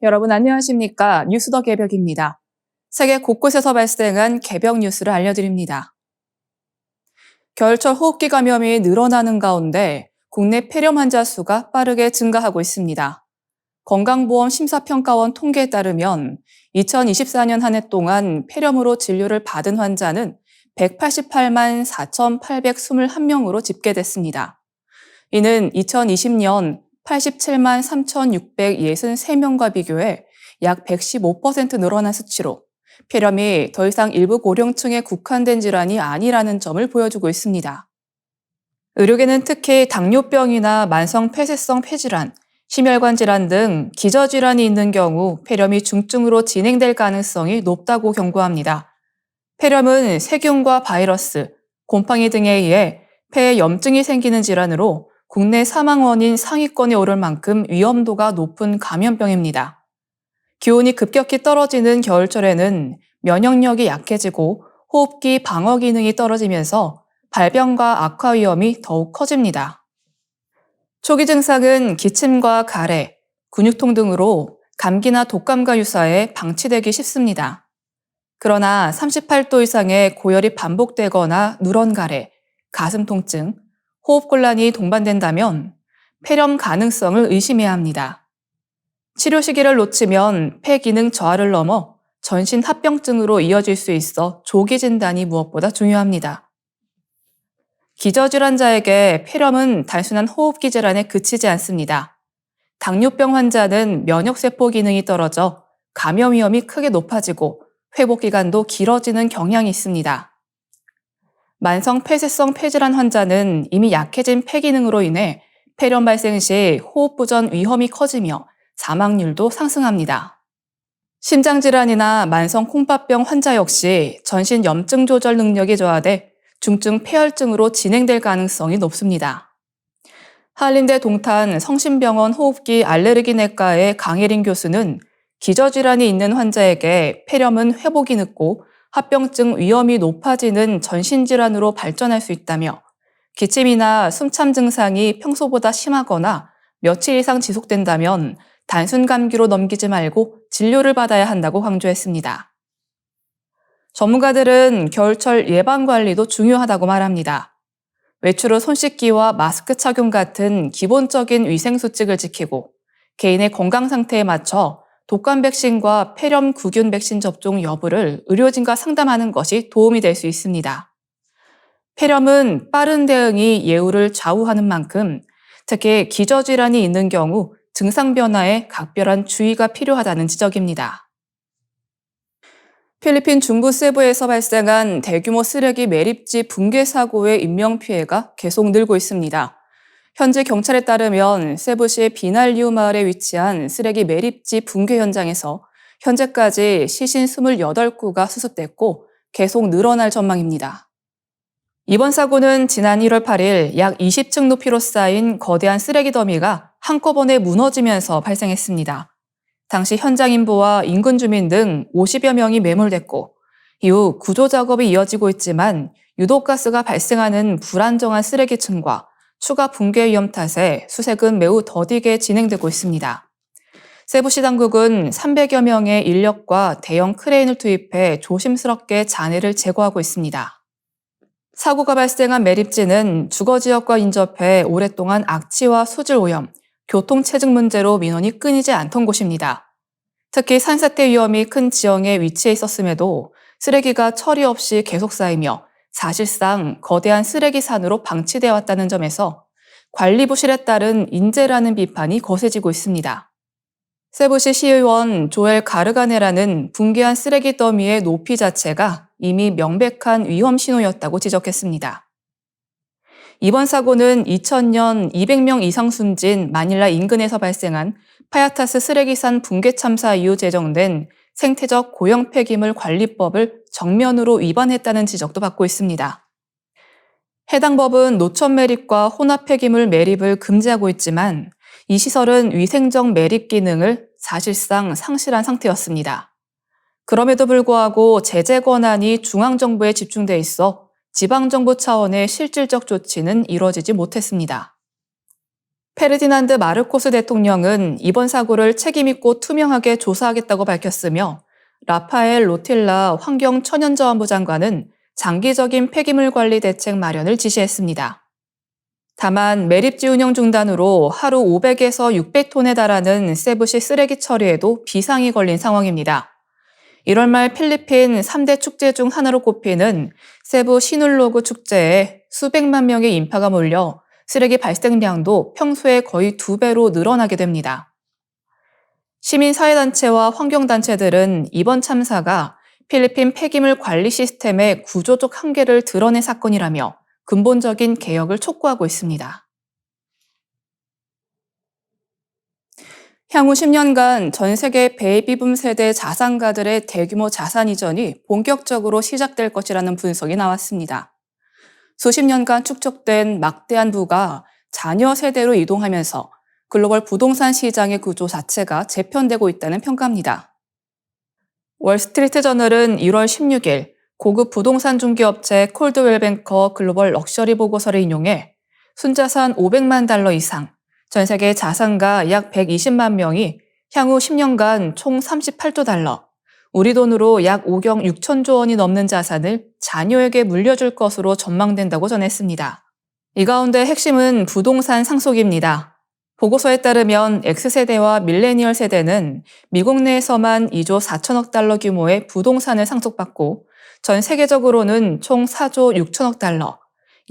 여러분 안녕하십니까? 뉴스 더 개벽입니다. 세계 곳곳에서 발생한 개벽 뉴스를 알려드립니다. 겨울철 호흡기 감염이 늘어나는 가운데 국내 폐렴 환자 수가 빠르게 증가하고 있습니다. 건강보험 심사평가원 통계에 따르면 2024년 한 해 동안 폐렴으로 진료를 받은 환자는 188만 4,821명으로 집계됐습니다. 이는 2020년 87만 3,663명과 비교해 약 115% 늘어난 수치로 폐렴이 더 이상 일부 고령층에 국한된 질환이 아니라는 점을 보여주고 있습니다. 의료계는 특히 당뇨병이나 만성 폐쇄성 폐질환, 심혈관 질환 등 기저질환이 있는 경우 폐렴이 중증으로 진행될 가능성이 높다고 경고합니다. 폐렴은 세균과 바이러스, 곰팡이 등에 의해 폐에 염증이 생기는 질환으로 국내 사망 원인 상위권에 오를 만큼 위험도가 높은 감염병입니다. 기온이 급격히 떨어지는 겨울철에는 면역력이 약해지고 호흡기 방어 기능이 떨어지면서 발병과 악화 위험이 더욱 커집니다. 초기 증상은 기침과 가래, 근육통 등으로 감기나 독감과 유사해 방치되기 쉽습니다. 그러나 38도 이상의 고열이 반복되거나 누런 가래, 가슴 통증, 호흡곤란이 동반된다면 폐렴 가능성을 의심해야 합니다. 치료 시기를 놓치면 폐 기능 저하를 넘어 전신 합병증으로 이어질 수 있어 조기 진단이 무엇보다 중요합니다. 기저질환자에게 폐렴은 단순한 호흡기 질환에 그치지 않습니다. 당뇨병 환자는 면역세포 기능이 떨어져 감염 위험이 크게 높아지고 회복 기간도 길어지는 경향이 있습니다. 만성 폐쇄성 폐질환 환자는 이미 약해진 폐 기능으로 인해 폐렴 발생 시 호흡부전 위험이 커지며 사망률도 상승합니다. 심장질환이나 만성 콩팥병 환자 역시 전신 염증 조절 능력이 저하돼 중증 폐혈증으로 진행될 가능성이 높습니다. 한림대 동탄 성심병원 호흡기 알레르기내과의 강혜린 교수는 기저질환이 있는 환자에게 폐렴은 회복이 늦고 합병증 위험이 높아지는 전신질환으로 발전할 수 있다며 기침이나 숨참 증상이 평소보다 심하거나 며칠 이상 지속된다면 단순 감기로 넘기지 말고 진료를 받아야 한다고 강조했습니다. 전문가들은 겨울철 예방관리도 중요하다고 말합니다. 외출 후 손 씻기와 마스크 착용 같은 기본적인 위생수칙을 지키고 개인의 건강 상태에 맞춰 독감 백신과 폐렴 구균 백신 접종 여부를 의료진과 상담하는 것이 도움이 될 수 있습니다. 폐렴은 빠른 대응이 예후를 좌우하는 만큼 특히 기저질환이 있는 경우 증상 변화에 각별한 주의가 필요하다는 지적입니다. 필리핀 중부 세부에서 발생한 대규모 쓰레기 매립지 붕괴 사고의 인명피해가 계속 늘고 있습니다. 현지 경찰에 따르면 세부시 비날리우 마을에 위치한 쓰레기 매립지 붕괴 현장에서 현재까지 시신 28구가 수습됐고 계속 늘어날 전망입니다. 이번 사고는 지난 1월 8일 약 20층 높이로 쌓인 거대한 쓰레기 더미가 한꺼번에 무너지면서 발생했습니다. 당시 현장 인부와 인근 주민 등 50여 명이 매몰됐고 이후 구조 작업이 이어지고 있지만 유독가스가 발생하는 불안정한 쓰레기층과 추가 붕괴 위험 탓에 수색은 매우 더디게 진행되고 있습니다. 세부시 당국은 300여 명의 인력과 대형 크레인을 투입해 조심스럽게 잔해를 제거하고 있습니다. 사고가 발생한 매립지는 주거지역과 인접해 오랫동안 악취와 수질 오염, 교통체증 문제로 민원이 끊이지 않던 곳입니다. 특히 산사태 위험이 큰 지형에 위치해 있었음에도 쓰레기가 처리 없이 계속 쌓이며 사실상 거대한 쓰레기 산으로 방치되어 왔다는 점에서 관리 부실에 따른 인재라는 비판이 거세지고 있습니다. 세부시 시의원 조엘 가르가네라는 붕괴한 쓰레기 더미의 높이 자체가 이미 명백한 위험 신호였다고 지적했습니다. 이번 사고는 2000년 200명 이상 숨진 마닐라 인근에서 발생한 파야타스 쓰레기산 붕괴 참사 이후 제정된 생태적 고형 폐기물 관리법을 정면으로 위반했다는 지적도 받고 있습니다. 해당 법은 노천 매립과 혼합 폐기물 매립을 금지하고 있지만 이 시설은 위생적 매립 기능을 사실상 상실한 상태였습니다. 그럼에도 불구하고 제재 권한이 중앙정부에 집중돼 있어 지방정부 차원의 실질적 조치는 이뤄지지 못했습니다. 페르디난드 마르코스 대통령은 이번 사고를 책임있고 투명하게 조사하겠다고 밝혔으며 라파엘 로틸라 환경천연자원부 장관은 장기적인 폐기물 관리 대책 마련을 지시했습니다. 다만 매립지 운영 중단으로 하루 500에서 600톤에 달하는 세부시 쓰레기 처리에도 비상이 걸린 상황입니다. 1월 말 필리핀 3대 축제 중 하나로 꼽히는 세부 시눌로그 축제에 수백만 명의 인파가 몰려 쓰레기 발생량도 평소에 거의 2배로 늘어나게 됩니다. 시민사회단체와 환경단체들은 이번 참사가 필리핀 폐기물 관리 시스템의 구조적 한계를 드러낸 사건이라며 근본적인 개혁을 촉구하고 있습니다. 향후 10년간 전 세계 베이비붐 세대 자산가들의 대규모 자산 이전이 본격적으로 시작될 것이라는 분석이 나왔습니다. 수십 년간 축적된 막대한 부가 자녀 세대로 이동하면서 글로벌 부동산 시장의 구조 자체가 재편되고 있다는 평가입니다. 월스트리트 저널은 1월 16일 고급 부동산 중개업체 콜드웰 뱅커 글로벌 럭셔리 보고서를 인용해 순자산 500만 달러 이상, 전 세계 자산가 약 120만 명이 향후 10년간 총 38조 달러, 우리 돈으로 약 5경 6천조 원이 넘는 자산을 자녀에게 물려줄 것으로 전망된다고 전했습니다. 이 가운데 핵심은 부동산 상속입니다. 보고서에 따르면 X세대와 밀레니얼 세대는 미국 내에서만 2조 4천억 달러 규모의 부동산을 상속받고 전 세계적으로는 총 4조 6천억 달러,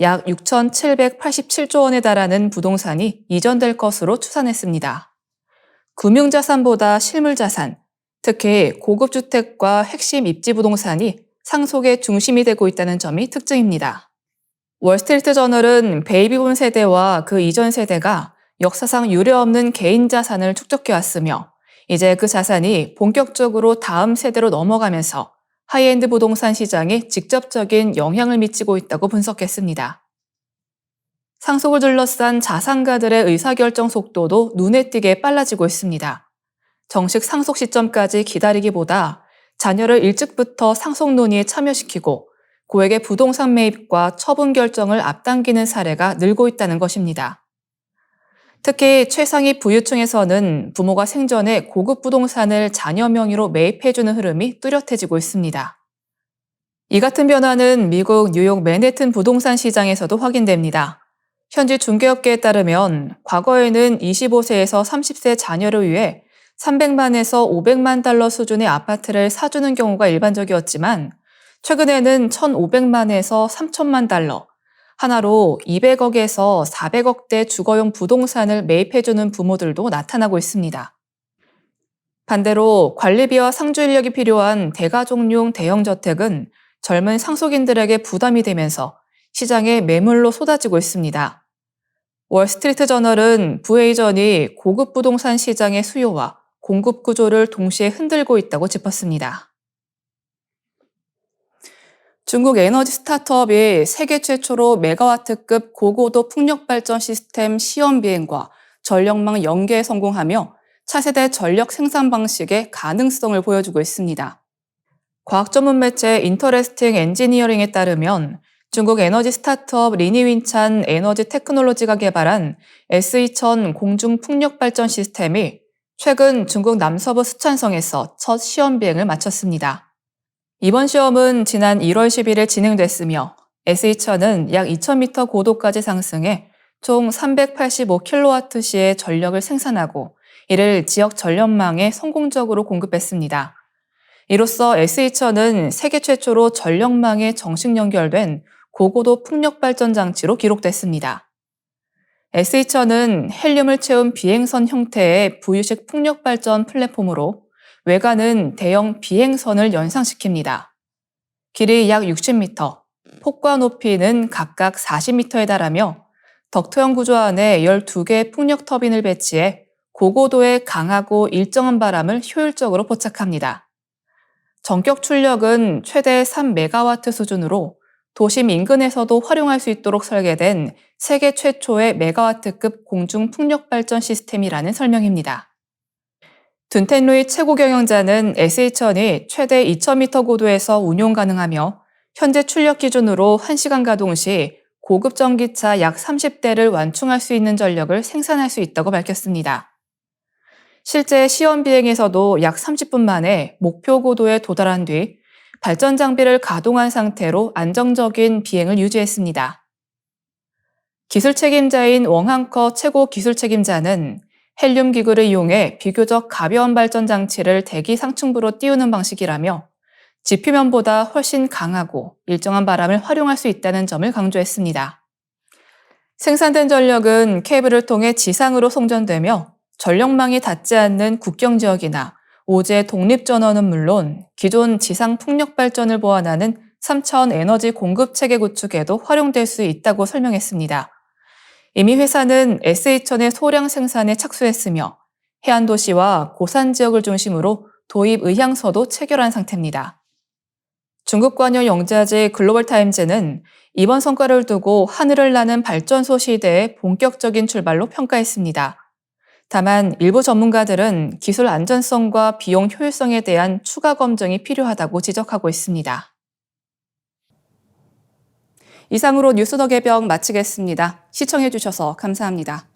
약 6,787조 원에 달하는 부동산이 이전될 것으로 추산했습니다. 금융자산보다 실물자산, 특히 고급주택과 핵심 입지 부동산이 상속의 중심이 되고 있다는 점이 특징입니다. 월스트리트 저널은 베이비붐 세대와 그 이전 세대가 역사상 유례없는 개인 자산을 축적해왔으며 이제 그 자산이 본격적으로 다음 세대로 넘어가면서 하이엔드 부동산 시장에 직접적인 영향을 미치고 있다고 분석했습니다. 상속을 둘러싼 자산가들의 의사결정 속도도 눈에 띄게 빨라지고 있습니다. 정식 상속 시점까지 기다리기보다 자녀를 일찍부터 상속 논의에 참여시키고 고액의 부동산 매입과 처분 결정을 앞당기는 사례가 늘고 있다는 것입니다. 특히 최상위 부유층에서는 부모가 생전에 고급 부동산을 자녀 명의로 매입해주는 흐름이 뚜렷해지고 있습니다. 이 같은 변화는 미국 뉴욕 맨해튼 부동산 시장에서도 확인됩니다. 현지 중개업계에 따르면 과거에는 25세에서 30세 자녀를 위해 300만에서 500만 달러 수준의 아파트를 사주는 경우가 일반적이었지만 최근에는 1,500만에서 3천만 달러, 하나로 200억에서 400억대 주거용 부동산을 매입해주는 부모들도 나타나고 있습니다. 반대로 관리비와 상주 인력이 필요한 대가족용 대형저택은 젊은 상속인들에게 부담이 되면서 시장에 매물로 쏟아지고 있습니다. 월스트리트 저널은 부해이전이 고급 부동산 시장의 수요와 공급 구조를 동시에 흔들고 있다고 짚었습니다. 중국 에너지 스타트업이 세계 최초로 메가와트급 고고도 풍력 발전 시스템 시험 비행과 전력망 연계에 성공하며 차세대 전력 생산 방식의 가능성을 보여주고 있습니다. 과학 전문 매체 인터레스팅 엔지니어링에 따르면 중국 에너지 스타트업 리니윈찬 에너지 테크놀로지가 개발한 S2000 공중 풍력 발전 시스템이 최근 중국 남서부 스촨성에서 첫 시험 비행을 마쳤습니다. 이번 시험은 지난 1월 11일 진행됐으며 S2000은 약 2000m 고도까지 상승해 총 385kWh의 전력을 생산하고 이를 지역 전력망에 성공적으로 공급했습니다. 이로써 S2000은 세계 최초로 전력망에 정식 연결된 고고도 풍력 발전 장치로 기록됐습니다. S2000은 헬륨을 채운 비행선 형태의 부유식 풍력 발전 플랫폼으로 외관은 대형 비행선을 연상시킵니다. 길이 약 60m, 폭과 높이는 각각 40m에 달하며 덕트형 구조 안에 12개의 풍력 터빈을 배치해 고고도의 강하고 일정한 바람을 효율적으로 포착합니다. 전격 출력은 최대 3메가와트 수준으로 도심 인근에서도 활용할 수 있도록 설계된 세계 최초의 메가와트급 공중 풍력 발전 시스템이라는 설명입니다. 둔텐루이 최고 경영자는 S2000이 최대 2000m 고도에서 운용 가능하며 현재 출력 기준으로 1시간 가동 시 고급 전기차 약 30대를 완충할 수 있는 전력을 생산할 수 있다고 밝혔습니다. 실제 시험 비행에서도 약 30분 만에 목표 고도에 도달한 뒤 발전 장비를 가동한 상태로 안정적인 비행을 유지했습니다. 기술 책임자인 웡항커 최고 기술 책임자는 헬륨 기구를 이용해 비교적 가벼운 발전 장치를 대기 상층부로 띄우는 방식이라며 지표면보다 훨씬 강하고 일정한 바람을 활용할 수 있다는 점을 강조했습니다. 생산된 전력은 케이블을 통해 지상으로 송전되며 전력망이 닿지 않는 국경 지역이나 오제 독립전원은 물론 기존 지상 풍력 발전을 보완하는 3차원 에너지 공급 체계 구축에도 활용될 수 있다고 설명했습니다. 이미 회사는 SH천의 소량 생산에 착수했으며 해안도시와 고산 지역을 중심으로 도입 의향서도 체결한 상태입니다. 중국 관여 영자지 글로벌타임즈는 이번 성과를 두고 하늘을 나는 발전소 시대의 본격적인 출발로 평가했습니다. 다만 일부 전문가들은 기술 안전성과 비용 효율성에 대한 추가 검증이 필요하다고 지적하고 있습니다. 이상으로 뉴스 더 개병 마치겠습니다. 시청해주셔서 감사합니다.